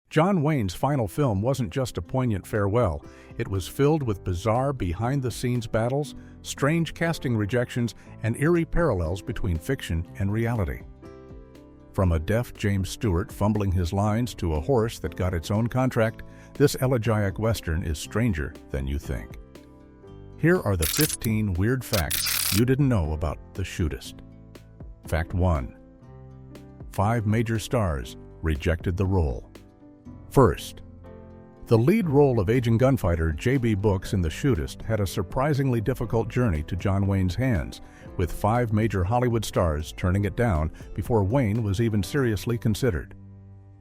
John Wayne's final film wasn't just a poignant farewell, it was filled with bizarre behind-the-scenes battles, strange casting rejections, and eerie parallels between fiction and reality. From a deaf James Stewart fumbling his lines to a horse that got its own contract, this elegiac Western is stranger than you think. Here are the 15 weird facts you didn't know about The Shootist. Fact 1. 5 major stars rejected the role. First, the lead role of aging gunfighter J.B. Brooks in The Shootist had a surprisingly difficult journey to John Wayne's hands, with 5 major Hollywood stars turning it down before Wayne was even seriously considered.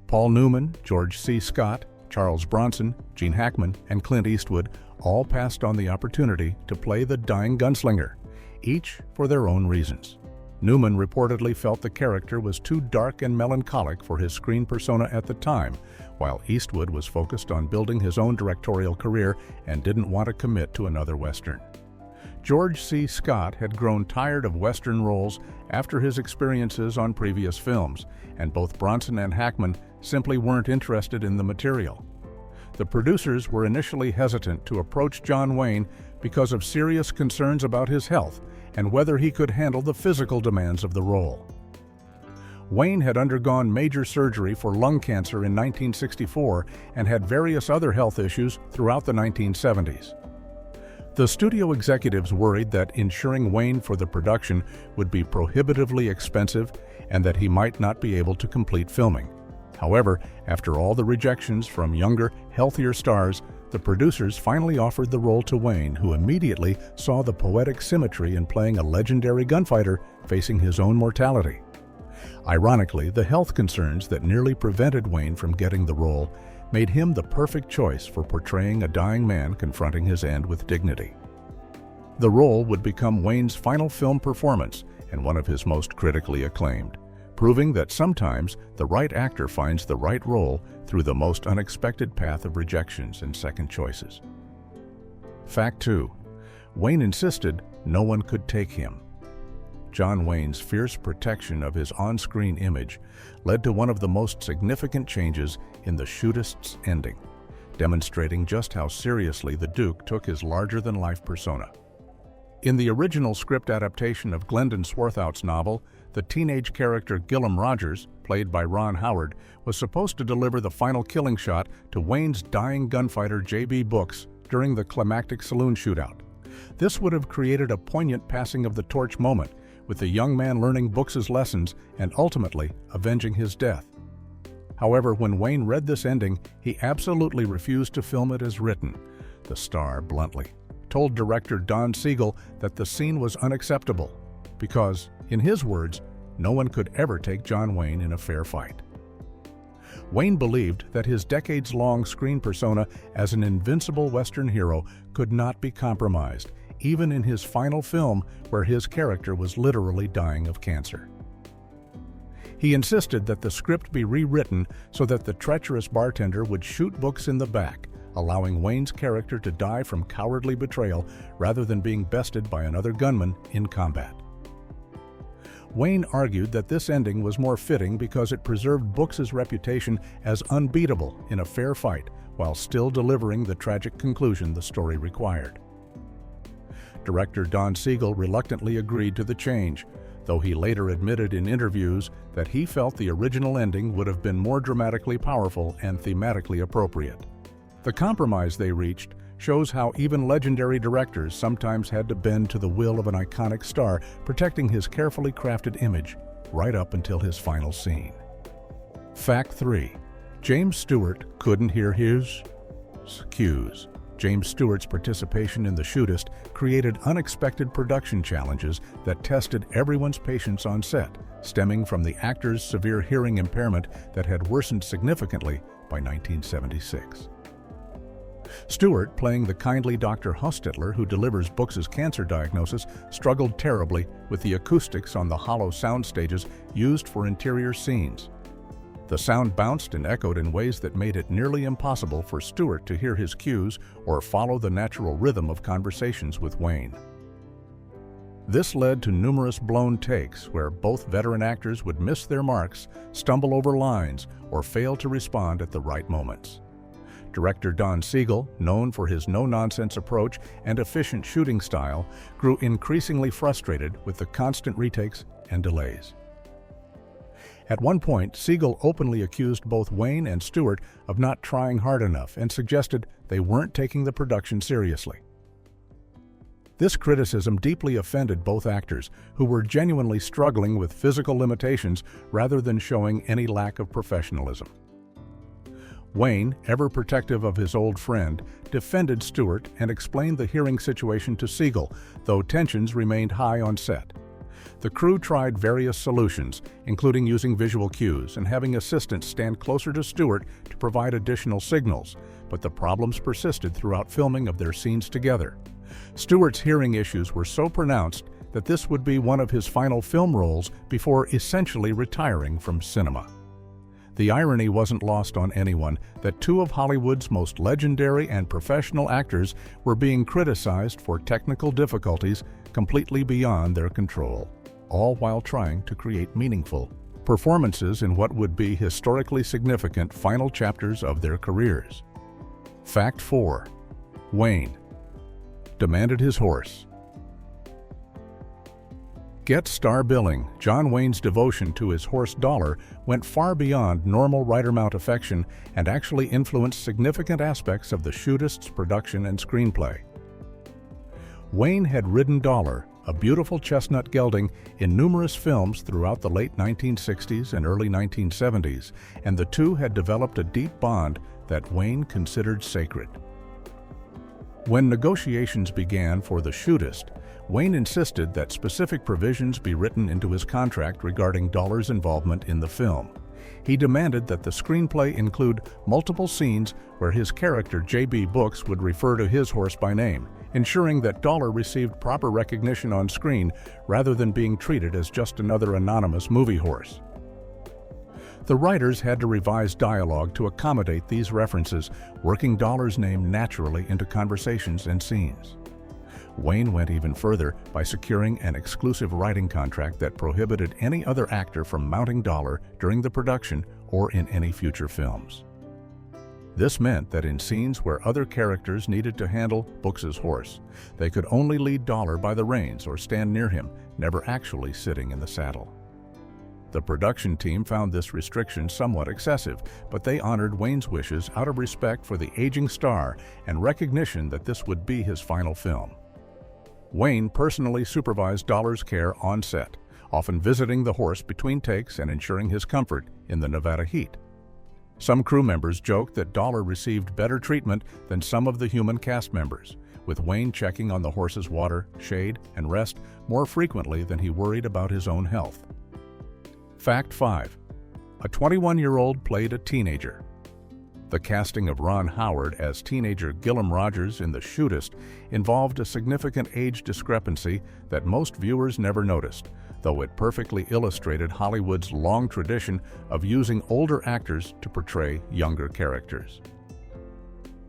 Paul Newman, George C. Scott, Charles Bronson, Gene Hackman, and Clint Eastwood all passed on the opportunity to play the dying gunslinger, each for their own reasons. Newman reportedly felt the character was too dark and melancholic for his screen persona at the time, while Eastwood was focused on building his own directorial career and didn't want to commit to another Western. George C. Scott had grown tired of Western roles after his experiences on previous films, and both Bronson and Hackman simply weren't interested in the material. The producers were initially hesitant to approach John Wayne because of serious concerns about his health and whether he could handle the physical demands of the role. Wayne had undergone major surgery for lung cancer in 1964 and had various other health issues throughout the 1970s. The studio executives worried that insuring Wayne for the production would be prohibitively expensive and that he might not be able to complete filming. However, after all the rejections from younger, healthier stars, the producers finally offered the role to Wayne, who immediately saw the poetic symmetry in playing a legendary gunfighter facing his own mortality. Ironically, the health concerns that nearly prevented Wayne from getting the role made him the perfect choice for portraying a dying man confronting his end with dignity. The role would become Wayne's final film performance and one of his most critically acclaimed, proving that sometimes the right actor finds the right role through the most unexpected path of rejections and second choices. Fact 2. Wayne insisted no one could take him. John Wayne's fierce protection of his on-screen image led to one of the most significant changes in The Shootist's ending, demonstrating just how seriously the Duke took his larger-than-life persona. In the original script adaptation of Glendon Swarthout's novel, the teenage character Gillum Rogers, played by Ron Howard, was supposed to deliver the final killing shot to Wayne's dying gunfighter J.B. Brooks during the climactic saloon shootout. This would have created a poignant passing of the torch moment, with the young man learning Brooks's lessons and ultimately avenging his death. However, when Wayne read this ending, he absolutely refused to film it as written. The star bluntly told director Don Siegel that the scene was unacceptable because, in his words, no one could ever take John Wayne in a fair fight. Wayne believed that his decades-long screen persona as an invincible Western hero could not be compromised, even in his final film where his character was literally dying of cancer. He insisted that the script be rewritten so that the treacherous bartender would shoot Brooks in the back, allowing Wayne's character to die from cowardly betrayal rather than being bested by another gunman in combat. Wayne argued that this ending was more fitting because it preserved Brooks's reputation as unbeatable in a fair fight while still delivering the tragic conclusion the story required. Director Don Siegel reluctantly agreed to the change, though he later admitted in interviews that he felt the original ending would have been more dramatically powerful and thematically appropriate. The compromise they reached shows how even legendary directors sometimes had to bend to the will of an iconic star, protecting his carefully crafted image right up until his final scene. Fact 3. James Stewart couldn't hear his cues. James Stewart's participation in The Shootist created unexpected production challenges that tested everyone's patience on set, stemming from the actor's severe hearing impairment that had worsened significantly by 1976. Stewart, playing the kindly Dr. Hostetler who delivers Brooks's cancer diagnosis, struggled terribly with the acoustics on the hollow sound stages used for interior scenes. The sound bounced and echoed in ways that made it nearly impossible for Stewart to hear his cues or follow the natural rhythm of conversations with Wayne. This led to numerous blown takes where both veteran actors would miss their marks, stumble over lines, or fail to respond at the right moments. Director Don Siegel, known for his no-nonsense approach and efficient shooting style, grew increasingly frustrated with the constant retakes and delays. At one point, Siegel openly accused both Wayne and Stewart of not trying hard enough and suggested they weren't taking the production seriously. This criticism deeply offended both actors, who were genuinely struggling with physical limitations rather than showing any lack of professionalism. Wayne, ever protective of his old friend, defended Stewart and explained the hearing situation to Siegel, though tensions remained high on set. The crew tried various solutions, including using visual cues and having assistants stand closer to Stewart to provide additional signals, but the problems persisted throughout filming of their scenes together. Stewart's hearing issues were so pronounced that this would be one of his final film roles before essentially retiring from cinema. The irony wasn't lost on anyone that two of Hollywood's most legendary and professional actors were being criticized for technical difficulties completely beyond their control, all while trying to create meaningful performances in what would be historically significant final chapters of their careers. Fact 4. Wayne demanded his horse. Get star billing, John Wayne's devotion to his horse Dollar went far beyond normal writer-mount affection and actually influenced significant aspects of the Shootist's production and screenplay. Wayne had ridden Dollar, a beautiful chestnut gelding, in numerous films throughout the late 1960s and early 1970s, and the two had developed a deep bond that Wayne considered sacred. When negotiations began for the Shootist, Wayne insisted that specific provisions be written into his contract regarding Dollar's involvement in the film. He demanded that the screenplay include multiple scenes where his character J.B. Brooks would refer to his horse by name, ensuring that Dollar received proper recognition on screen rather than being treated as just another anonymous movie horse. The writers had to revise dialogue to accommodate these references, working Dollar's name naturally into conversations and scenes. Wayne went even further by securing an exclusive writing contract that prohibited any other actor from mounting Dollar during the production or in any future films. This meant that in scenes where other characters needed to handle Brooks's horse, they could only lead Dollar by the reins or stand near him, never actually sitting in the saddle. The production team found this restriction somewhat excessive, but they honored Wayne's wishes out of respect for the aging star and recognition that this would be his final film. Wayne personally supervised Dollar's care on set, often visiting the horse between takes and ensuring his comfort in the Nevada heat. Some crew members joked that Dollar received better treatment than some of the human cast members, with Wayne checking on the horse's water, shade, and rest more frequently than he worried about his own health. Fact 5. A 21-year-old played a teenager. The casting of Ron Howard as teenager Gillum Rogers in The Shootist involved a significant age discrepancy that most viewers never noticed, though it perfectly illustrated Hollywood's long tradition of using older actors to portray younger characters.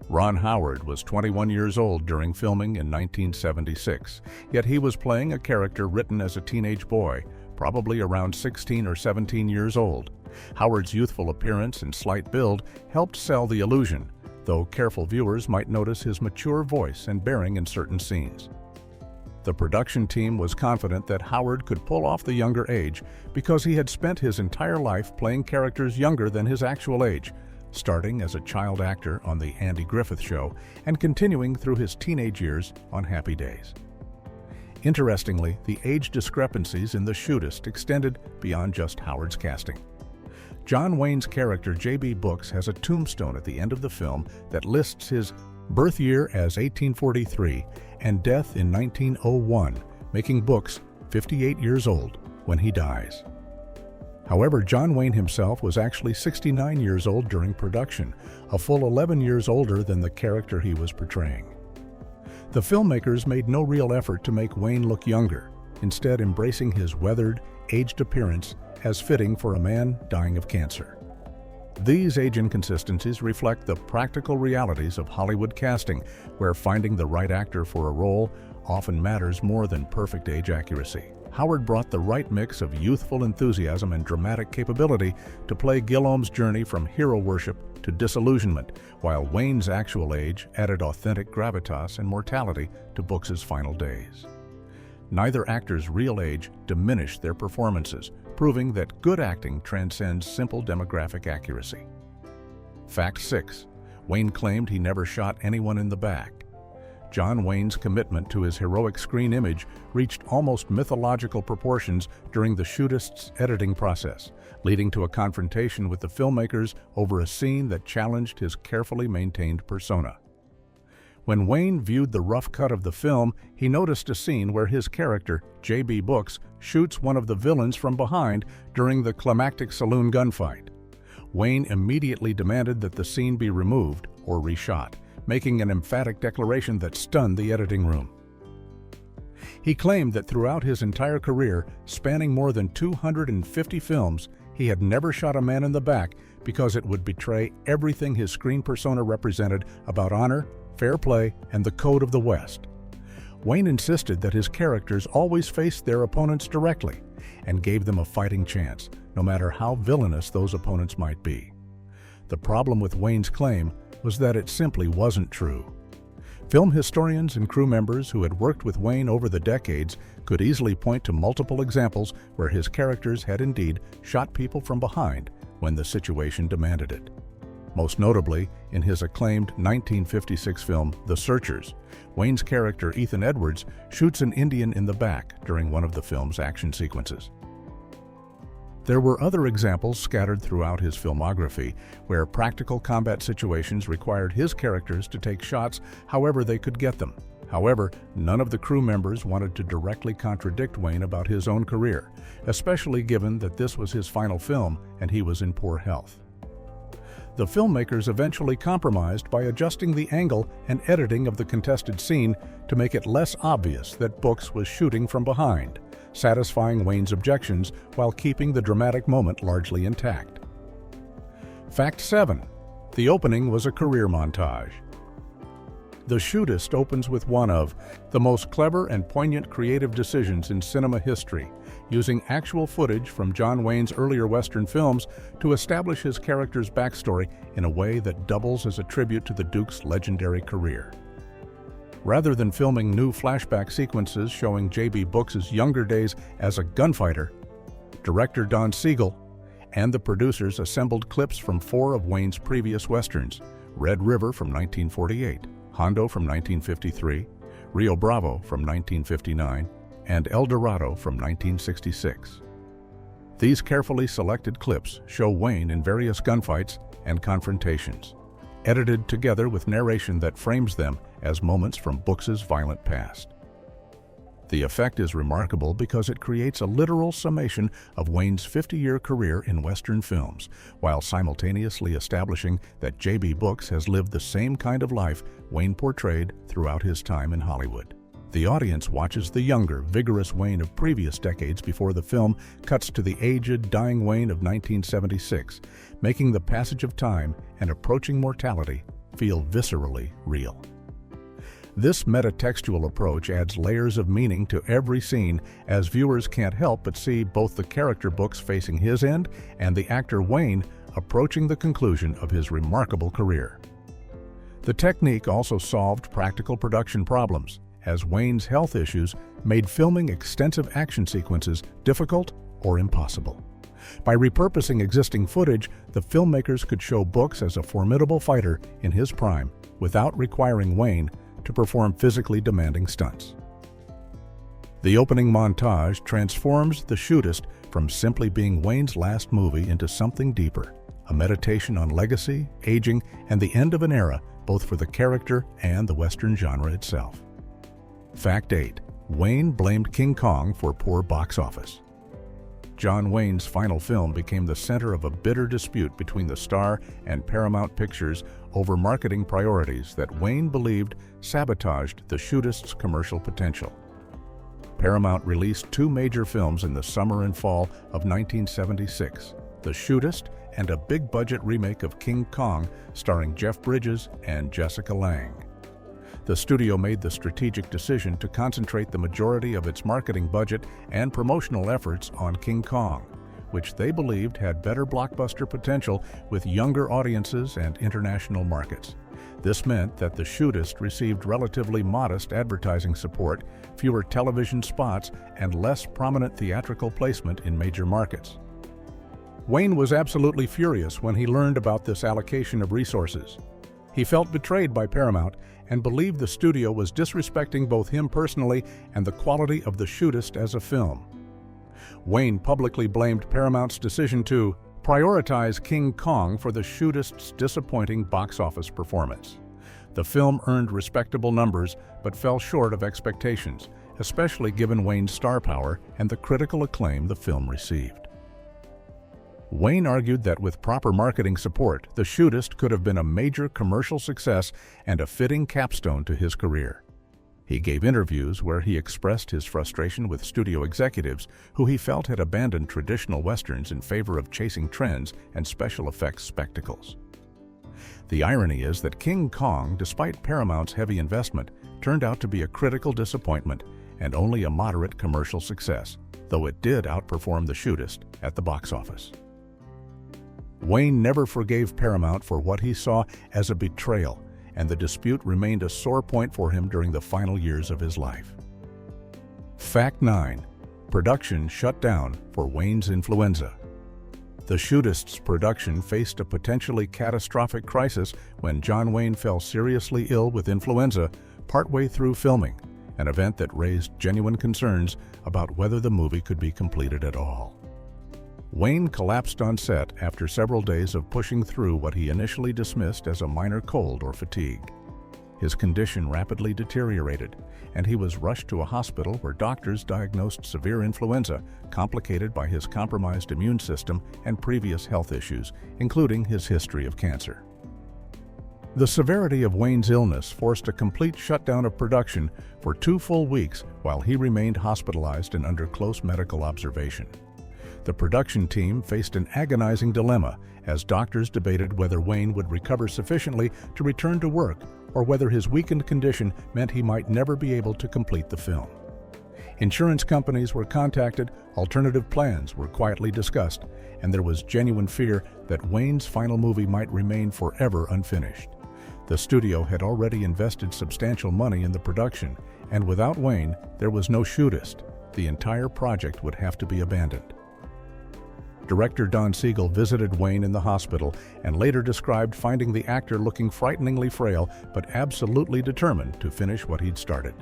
Ron Howard was 21 years old during filming in 1976, yet he was playing a character written as a teenage boy, probably around 16 or 17 years old. Howard's youthful appearance and slight build helped sell the illusion, though careful viewers might notice his mature voice and bearing in certain scenes. The production team was confident that Howard could pull off the younger age because he had spent his entire life playing characters younger than his actual age, starting as a child actor on The Andy Griffith Show and continuing through his teenage years on Happy Days. Interestingly, the age discrepancies in The Shootist extended beyond just Howard's casting. John Wayne's character J.B. Brooks has a tombstone at the end of the film that lists his birth year as 1843 and death in 1901, making Brooks 58 years old when he dies. However, John Wayne himself was actually 69 years old during production, a full 11 years older than the character he was portraying. The filmmakers made no real effort to make Wayne look younger, instead embracing his weathered, aged appearance as fitting for a man dying of cancer. These age inconsistencies reflect the practical realities of Hollywood casting, where finding the right actor for a role often matters more than perfect age accuracy. Howard brought the right mix of youthful enthusiasm and dramatic capability to play Guillaume's journey from hero worship to disillusionment, while Wayne's actual age added authentic gravitas and mortality to Books' final days. Neither actor's real age diminished their performances, proving that good acting transcends simple demographic accuracy. Fact 6. Wayne claimed he never shot anyone in the back. John Wayne's commitment to his heroic screen image reached almost mythological proportions during the Shootist's editing process, leading to a confrontation with the filmmakers over a scene that challenged his carefully maintained persona. When Wayne viewed the rough cut of the film, he noticed a scene where his character, J.B. Books, shoots one of the villains from behind during the climactic saloon gunfight. Wayne immediately demanded that the scene be removed or reshot, making an emphatic declaration that stunned the editing room. He claimed that throughout his entire career, spanning more than 250 films, he had never shot a man in the back because it would betray everything his screen persona represented about honor, fair play, and the code of the West. Wayne insisted that his characters always faced their opponents directly and gave them a fighting chance, no matter how villainous those opponents might be. The problem with Wayne's claim was that it simply wasn't true. Film historians and crew members who had worked with Wayne over the decades could easily point to multiple examples where his characters had indeed shot people from behind when the situation demanded it. Most notably, in his acclaimed 1956 film, The Searchers, Wayne's character Ethan Edwards shoots an Indian in the back during one of the film's action sequences. There were other examples scattered throughout his filmography where practical combat situations required his characters to take shots however they could get them. However, none of the crew members wanted to directly contradict Wayne about his own career, especially given that this was his final film and he was in poor health. The filmmakers eventually compromised by adjusting the angle and editing of the contested scene to make it less obvious that Books was shooting from behind, satisfying Wayne's objections while keeping the dramatic moment largely intact. Fact 7. The opening was a career montage. The Shootist opens with one of the most clever and poignant creative decisions in cinema history, using actual footage from John Wayne's earlier Western films to establish his character's backstory in a way that doubles as a tribute to the Duke's legendary career. Rather than filming new flashback sequences showing J.B. Books' younger days as a gunfighter, director Don Siegel and the producers assembled clips from 4 of Wayne's previous Westerns: Red River from 1948, Hondo from 1953, Rio Bravo from 1959, and El Dorado from 1966. These carefully selected clips show Wayne in various gunfights and confrontations, edited together with narration that frames them as moments from Books' violent past. The effect is remarkable because it creates a literal summation of Wayne's 50-year career in Western films, while simultaneously establishing that J.B. Books has lived the same kind of life Wayne portrayed throughout his time in Hollywood. The audience watches the younger, vigorous Wayne of previous decades before the film cuts to the aged, dying Wayne of 1976, making the passage of time and approaching mortality feel viscerally real. This metatextual approach adds layers of meaning to every scene, as viewers can't help but see both the character Books facing his end and the actor Wayne approaching the conclusion of his remarkable career. The technique also solved practical production problems, as Wayne's health issues made filming extensive action sequences difficult or impossible. By repurposing existing footage, the filmmakers could show Books as a formidable fighter in his prime without requiring Wayne to perform physically demanding stunts. The opening montage transforms The Shootist from simply being Wayne's last movie into something deeper, a meditation on legacy, aging, and the end of an era, both for the character and the Western genre itself. Fact 8. Wayne blamed King Kong for poor box office. John Wayne's final film became the center of a bitter dispute between the star and Paramount Pictures over marketing priorities that Wayne believed sabotaged The Shootist's commercial potential. Paramount released 2 major films in the summer and fall of 1976, The Shootist and a big-budget remake of King Kong starring Jeff Bridges and Jessica Lange. The studio made the strategic decision to concentrate the majority of its marketing budget and promotional efforts on King Kong, which they believed had better blockbuster potential with younger audiences and international markets. This meant that The Shootist received relatively modest advertising support, fewer television spots, and less prominent theatrical placement in major markets. Wayne was absolutely furious when he learned about this allocation of resources. He felt betrayed by Paramount and believed the studio was disrespecting both him personally and the quality of The Shootist as a film. Wayne publicly blamed Paramount's decision to prioritize King Kong for The Shootist's disappointing box office performance. The film earned respectable numbers but fell short of expectations, especially given Wayne's star power and the critical acclaim the film received. Wayne argued that with proper marketing support, The Shootist could have been a major commercial success and a fitting capstone to his career. He gave interviews where he expressed his frustration with studio executives who he felt had abandoned traditional westerns in favor of chasing trends and special effects spectacles. The irony is that King Kong, despite Paramount's heavy investment, turned out to be a critical disappointment and only a moderate commercial success, though it did outperform The Shootist at the box office. Wayne never forgave Paramount for what he saw as a betrayal, and the dispute remained a sore point for him during the final years of his life. Fact 9. Production shut down for Wayne's influenza. The Shootist's production faced a potentially catastrophic crisis when John Wayne fell seriously ill with influenza partway through filming, an event that raised genuine concerns about whether the movie could be completed at all. Wayne collapsed on set after several days of pushing through what he initially dismissed as a minor cold or fatigue. His condition rapidly deteriorated, and he was rushed to a hospital where doctors diagnosed severe influenza complicated by his compromised immune system and previous health issues, including his history of cancer. The severity of Wayne's illness forced a complete shutdown of production for 2 full weeks while he remained hospitalized and under close medical observation. The production team faced an agonizing dilemma as doctors debated whether Wayne would recover sufficiently to return to work or whether his weakened condition meant he might never be able to complete the film. Insurance companies were contacted, alternative plans were quietly discussed, and there was genuine fear that Wayne's final movie might remain forever unfinished. The studio had already invested substantial money in the production, and without Wayne, there was no Shootist. The entire project would have to be abandoned. Director Don Siegel visited Wayne in the hospital and later described finding the actor looking frighteningly frail but absolutely determined to finish what he'd started.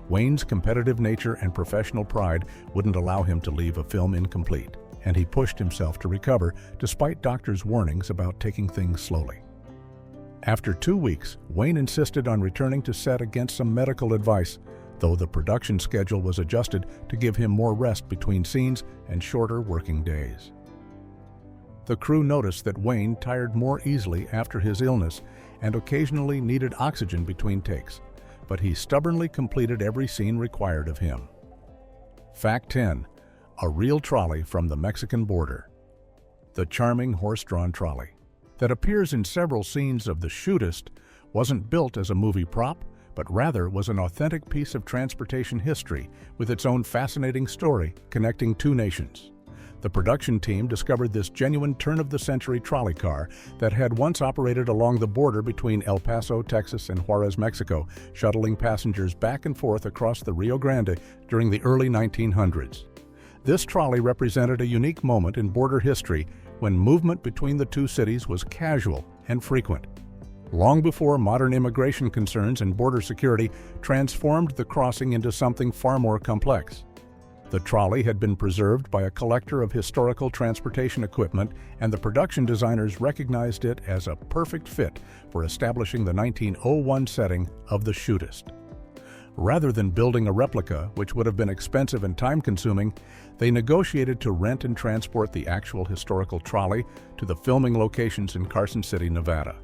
Wayne's competitive nature and professional pride wouldn't allow him to leave a film incomplete, and he pushed himself to recover despite doctors' warnings about taking things slowly. After 2 weeks, Wayne insisted on returning to set against some medical advice, though the production schedule was adjusted to give him more rest between scenes and shorter working days. The crew noticed that Wayne tired more easily after his illness and occasionally needed oxygen between takes, but he stubbornly completed every scene required of him. Fact 10. A real trolley from the Mexican border. The charming horse-drawn trolley that appears in several scenes of The Shootist wasn't built as a movie prop, but rather was an authentic piece of transportation history with its own fascinating story connecting 2 nations. The production team discovered this genuine turn-of-the-century trolley car that had once operated along the border between El Paso, Texas and Juarez, Mexico, shuttling passengers back and forth across the Rio Grande during the early 1900s. This trolley represented a unique moment in border history when movement between the 2 cities was casual and frequent, long before modern immigration concerns and border security transformed the crossing into something far more complex. The trolley had been preserved by a collector of historical transportation equipment, and the production designers recognized it as a perfect fit for establishing the 1901 setting of The Shootist. Rather than building a replica, which would have been expensive and time-consuming, they negotiated to rent and transport the actual historical trolley to the filming locations in Carson City, Nevada.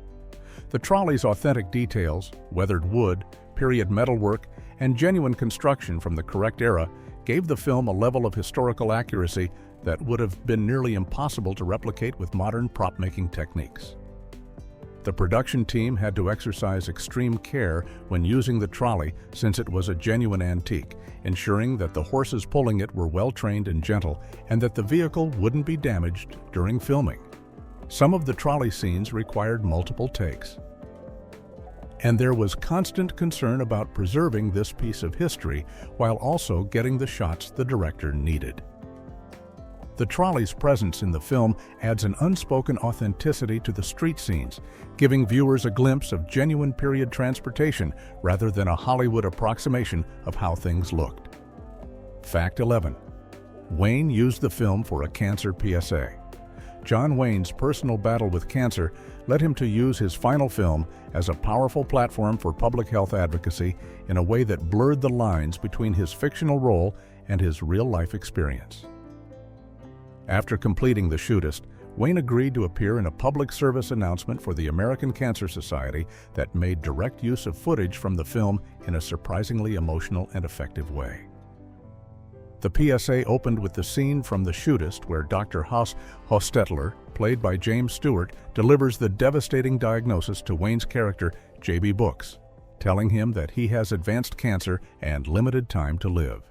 The trolley's authentic details, weathered wood, period metalwork, and genuine construction from the correct era gave the film a level of historical accuracy that would have been nearly impossible to replicate with modern prop-making techniques. The production team had to exercise extreme care when using the trolley since it was a genuine antique, ensuring that the horses pulling it were well-trained and gentle and that the vehicle wouldn't be damaged during filming. Some of the trolley scenes required multiple takes. And there was constant concern about preserving this piece of history while also getting the shots the director needed. The trolley's presence in the film adds an unspoken authenticity to the street scenes, giving viewers a glimpse of genuine period transportation rather than a Hollywood approximation of how things looked. Fact 11. Wayne used the film for a cancer PSA. John Wayne's personal battle with cancer led him to use his final film as a powerful platform for public health advocacy in a way that blurred the lines between his fictional role and his real-life experience. After completing The Shootist, Wayne agreed to appear in a public service announcement for the American Cancer Society that made direct use of footage from the film in a surprisingly emotional and effective way. The PSA opened with the scene from The Shootist where Dr. Haus Hostetler, played by James Stewart, delivers the devastating diagnosis to Wayne's character, J.B. Brooks, telling him that he has advanced cancer and limited time to live.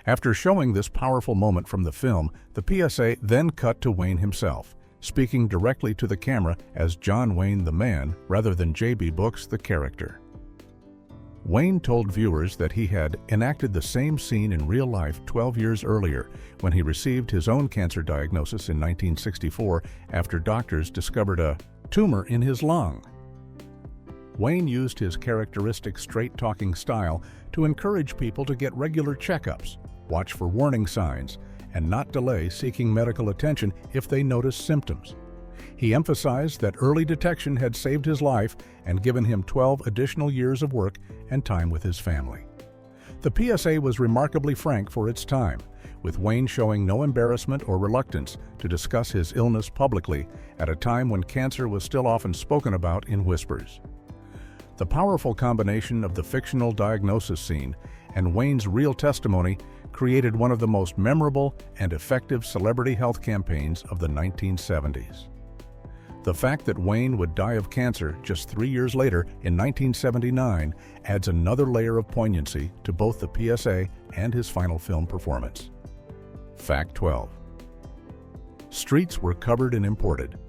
After showing this powerful moment from the film, the PSA then cut to Wayne himself, speaking directly to the camera as John Wayne the man rather than J.B. Brooks the character. Wayne told viewers that he had enacted the same scene in real life 12 years earlier when he received his own cancer diagnosis in 1964 after doctors discovered a tumor in his lung. Wayne used his characteristic straight-talking style to encourage people to get regular checkups, watch for warning signs, and not delay seeking medical attention if they noticed symptoms. He emphasized that early detection had saved his life and given him 12 additional years of work and time with his family. The PSA was remarkably frank for its time, with Wayne showing no embarrassment or reluctance to discuss his illness publicly at a time when cancer was still often spoken about in whispers. The powerful combination of the fictional diagnosis scene and Wayne's real testimony created one of the most memorable and effective celebrity health campaigns of the 1970s. The fact that Wayne would die of cancer just 3 years later in 1979 adds another layer of poignancy to both the PSA and his final film performance. Fact 12. Streets were covered and imported.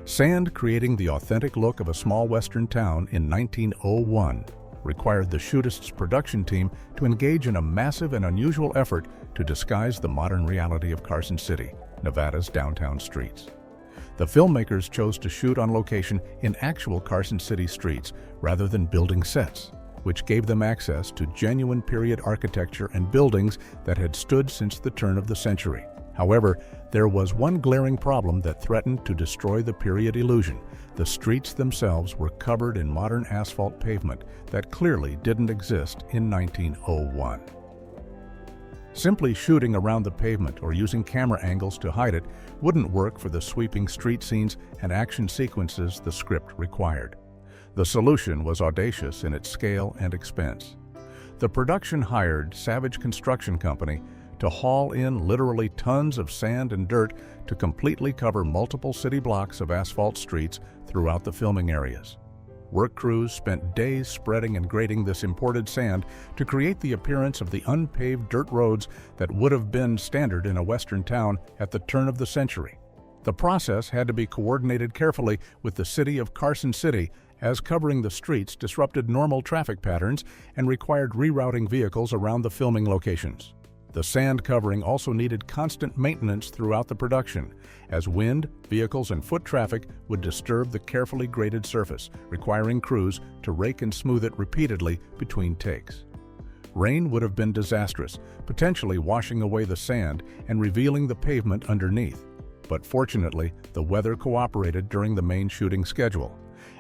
Sand creating the authentic look of a small western town in 1901 required the Shootist's production team to engage in a massive and unusual effort to disguise the modern reality of Carson City, Nevada's downtown streets. The filmmakers chose to shoot on location in actual Carson City streets rather than building sets, which gave them access to genuine period architecture and buildings that had stood since the turn of the century. However, there was one glaring problem that threatened to destroy the period illusion. The streets themselves were covered in modern asphalt pavement that clearly didn't exist in 1901. Simply shooting around the pavement or using camera angles to hide it wouldn't work for the sweeping street scenes and action sequences the script required. The solution was audacious in its scale and expense. The production hired Savage Construction Company to haul in literally tons of sand and dirt to completely cover multiple city blocks of asphalt streets throughout the filming areas. Work crews spent days spreading and grading this imported sand to create the appearance of the unpaved dirt roads that would have been standard in a western town at the turn of the century. The process had to be coordinated carefully with the city of Carson City, as covering the streets disrupted normal traffic patterns and required rerouting vehicles around the filming locations. The sand covering also needed constant maintenance throughout the production, as wind, vehicles, and foot traffic would disturb the carefully graded surface, requiring crews to rake and smooth it repeatedly between takes. Rain would have been disastrous, potentially washing away the sand and revealing the pavement underneath. But fortunately, the weather cooperated during the main shooting schedule.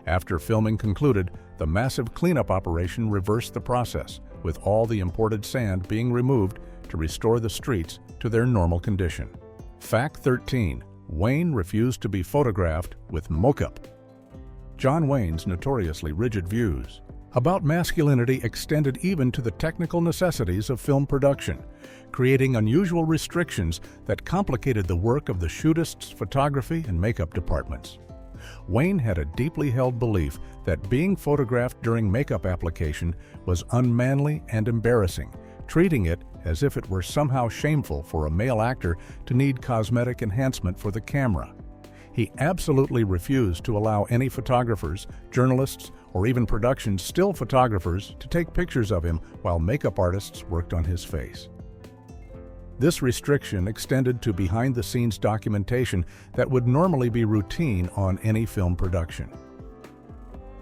After filming concluded, the massive cleanup operation reversed the process, with all the imported sand being removed to restore the streets to their normal condition. Fact 13. Wayne refused to be photographed with mock-up. John Wayne's notoriously rigid views, About masculinity extended even to the technical necessities of film production, creating unusual restrictions that complicated the work of the Shootist's photography and makeup departments. Wayne had a deeply held belief that being photographed during makeup application was unmanly and embarrassing, treating it as if it were somehow shameful for a male actor to need cosmetic enhancement for the camera. He absolutely refused to allow any photographers, journalists, or even production still photographers to take pictures of him while makeup artists worked on his face. This restriction extended to behind-the-scenes documentation that would normally be routine on any film production.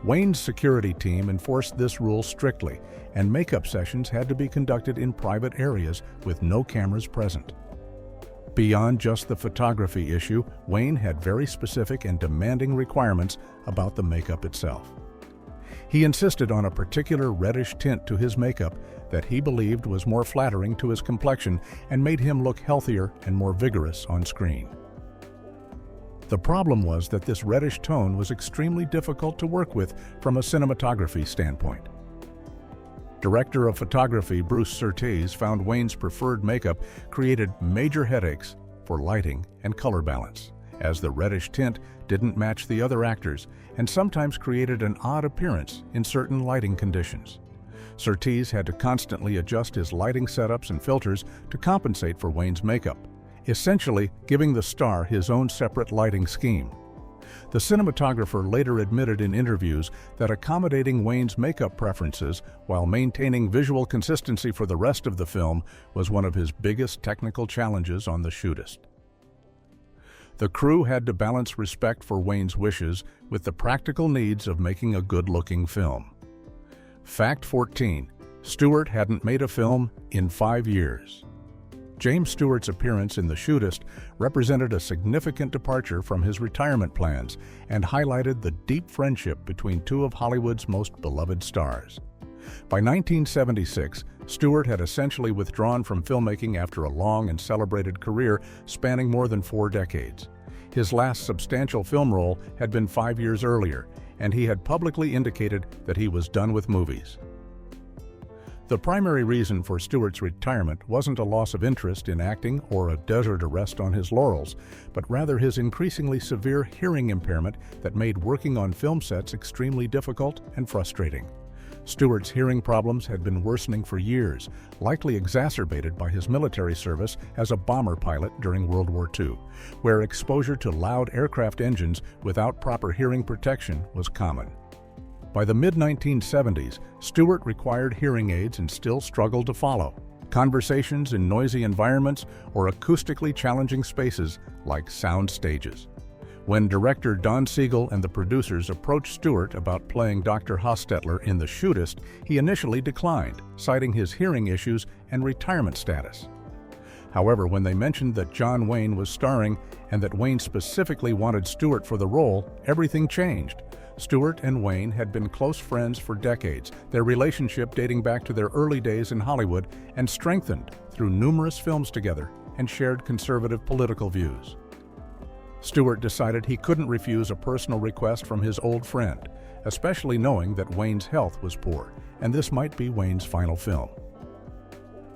Wayne's security team enforced this rule strictly, and makeup sessions had to be conducted in private areas with no cameras present. Beyond just the photography issue, Wayne had very specific and demanding requirements about the makeup itself. He insisted on a particular reddish tint to his makeup that he believed was more flattering to his complexion and made him look healthier and more vigorous on screen. The problem was that this reddish tone was extremely difficult to work with from a cinematography standpoint. Director of photography Bruce Surtees found Wayne's preferred makeup created major headaches for lighting and color balance, as the reddish tint didn't match the other actors and sometimes created an odd appearance in certain lighting conditions. Surtees had to constantly adjust his lighting setups and filters to compensate for Wayne's makeup, essentially giving the star his own separate lighting scheme. The cinematographer later admitted in interviews that accommodating Wayne's makeup preferences while maintaining visual consistency for the rest of the film was one of his biggest technical challenges on the Shootist. The crew had to balance respect for Wayne's wishes with the practical needs of making a good-looking film. Fact 14. Stewart hadn't made a film in 5 years. James Stewart's appearance in The Shootist represented a significant departure from his retirement plans and highlighted the deep friendship between two of Hollywood's most beloved stars. By 1976, Stewart had essentially withdrawn from filmmaking after a long and celebrated career spanning more than 4 decades. His last substantial film role had been 5 years earlier, and he had publicly indicated that he was done with movies. The primary reason for Stewart's retirement wasn't a loss of interest in acting or a desire to rest on his laurels, but rather his increasingly severe hearing impairment that made working on film sets extremely difficult and frustrating. Stewart's hearing problems had been worsening for years, likely exacerbated by his military service as a bomber pilot during World War II, where exposure to loud aircraft engines without proper hearing protection was common. By the mid-1970s, Stewart required hearing aids and still struggled to follow conversations in noisy environments or acoustically challenging spaces like sound stages. When director Don Siegel and the producers approached Stewart about playing Dr. Hostetler in The Shootist, he initially declined, citing his hearing issues and retirement status. However, when they mentioned that John Wayne was starring and that Wayne specifically wanted Stewart for the role, everything changed. Stewart and Wayne had been close friends for decades, their relationship dating back to their early days in Hollywood and strengthened through numerous films together and shared conservative political views. Stewart decided he couldn't refuse a personal request from his old friend, especially knowing that Wayne's health was poor, and this might be Wayne's final film.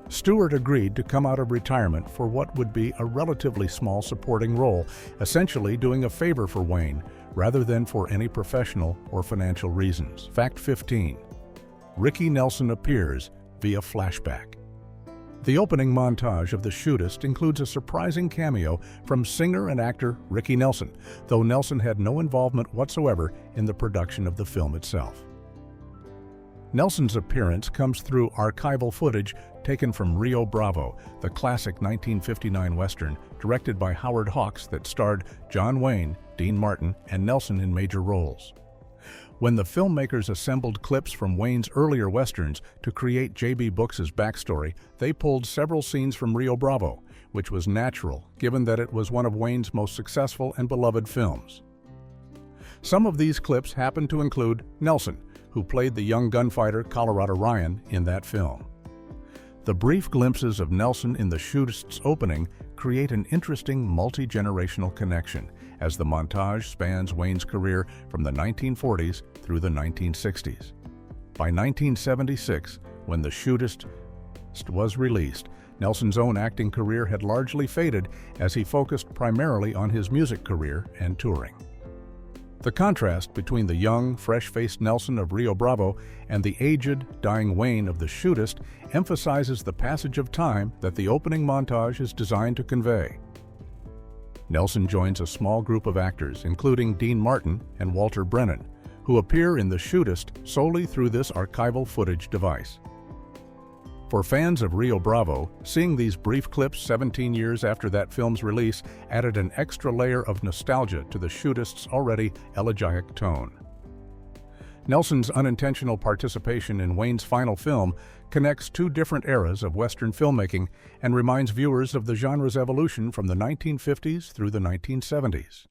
Stewart agreed to come out of retirement for what would be a relatively small supporting role, essentially doing a favor for Wayne, rather than for any professional or financial reasons. Fact 15. Ricky Nelson appears via flashback. The opening montage of The Shootist includes a surprising cameo from singer and actor Ricky Nelson, though Nelson had no involvement whatsoever in the production of the film itself. Nelson's appearance comes through archival footage taken from Rio Bravo, the classic 1959 Western directed by Howard Hawks that starred John Wayne, Dean Martin, and Nelson in major roles. When the filmmakers assembled clips from Wayne's earlier Westerns to create J.B. Brooks's backstory, they pulled several scenes from Rio Bravo, which was natural given that it was one of Wayne's most successful and beloved films. Some of these clips happen to include Nelson, who played the young gunfighter Colorado Ryan in that film. The brief glimpses of Nelson in The Shootist's opening create an interesting multi-generational connection as the montage spans Wayne's career from the 1940s through the 1960s. By 1976, when The Shootist was released, Nelson's own acting career had largely faded as he focused primarily on his music career and touring. The contrast between the young, fresh-faced Nelson of Rio Bravo and the aged, dying Wayne of The Shootist emphasizes the passage of time that the opening montage is designed to convey. Nelson joins a small group of actors, including Dean Martin and Walter Brennan, who appear in The Shootist solely through this archival footage device. For fans of Rio Bravo, seeing these brief clips 17 years after that film's release added an extra layer of nostalgia to The Shootist's already elegiac tone. Nelson's unintentional participation in Wayne's final film connects two different eras of Western filmmaking and reminds viewers of the genre's evolution from the 1950s through the 1970s.